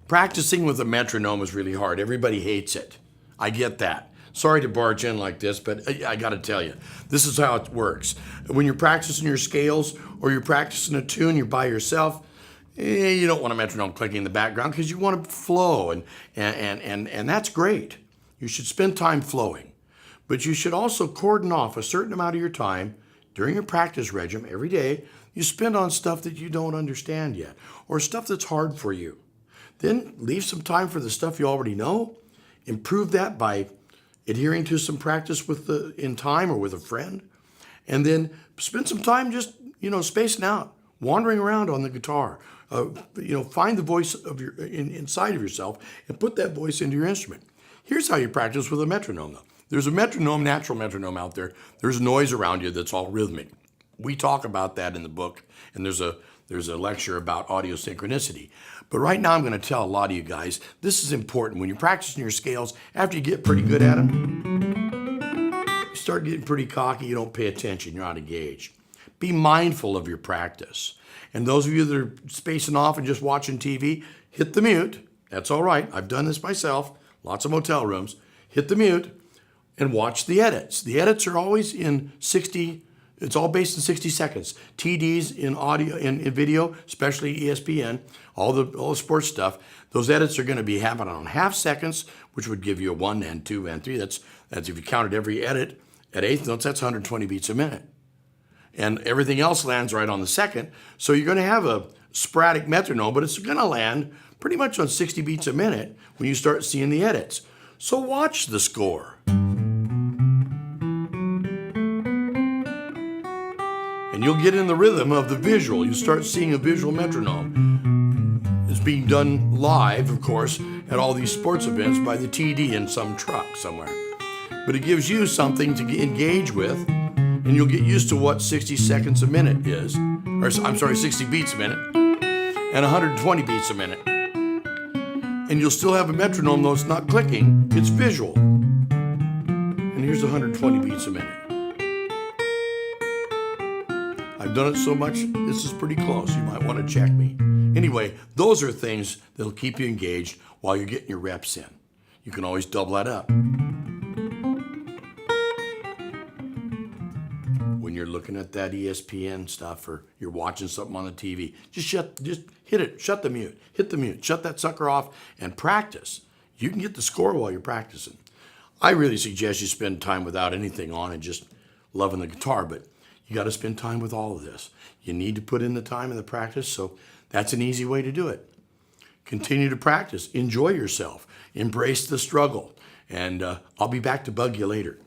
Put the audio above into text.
Practicing with a metronome is really hard. Everybody hates it. I get that. Sorry to barge in like this, but I got to tell you, this is how it works. When you're practicing your scales or you're practicing a tune, you're by yourself, you don't want a metronome clicking in the background because you want to flow, and that's great. You should spend time flowing. But you should also cordon off a certain amount of your time during your practice regimen every day you spend on stuff that you don't understand yet or stuff that's hard for you. Then leave some time for the stuff you already know. Improve that by adhering to some practice in time or with a friend. And then spend some time just, spacing out, wandering around on the guitar. Find the voice of inside of yourself and put that voice into your instrument. Here's how you practice with a metronome, though. There's a metronome, natural metronome out there. There's noise around you that's all rhythmic. We talk about that in the book, and there's a lecture about audio synchronicity. But right now I'm going to tell a lot of you guys, this is important. When you're practicing your scales, after you get pretty good at them, you start getting pretty cocky, you don't pay attention, you're out of gauge. Be mindful of your practice. And those of you that are spacing off and just watching TV, hit the mute. That's all right. I've done this myself, lots of motel rooms. Hit the mute and watch the edits. The edits are always in 60, it's all based in 60 seconds. TDs in audio, in video, especially ESPN, all the sports stuff, those edits are going to be happening on half seconds, which would give you a 1 and 2 and 3. That's if you counted every edit at eighth notes, that's 120 beats a minute. And everything else lands right on the second. So you're going to have a sporadic metronome, but it's going to land pretty much on 60 beats a minute when you start seeing the edits. So watch the score. And you'll get in the rhythm of the visual. You start seeing a visual metronome. It's being done live, of course, at all these sports events by the TD in some truck somewhere. But it gives you something to engage with, and you'll get used to what 60 seconds a minute is. 60 beats a minute, and 120 beats a minute. And you'll still have a metronome, though it's not clicking, it's visual. And here's 120 beats a minute. I've done it so much, this is pretty close. You might want to check me. Anyway, those are things that'll keep you engaged while you're getting your reps in. You can always double that up. When you're looking at that ESPN stuff or you're watching something on the TV, just hit it, shut the mute, hit the mute, shut that sucker off and practice. You can get the score while you're practicing. I really suggest you spend time without anything on and just loving the guitar, but you got to spend time with all of this. You need to put in the time in the practice, so that's an easy way to do it. Continue to practice. Enjoy yourself. Embrace the struggle. And I'll be back to bug you later.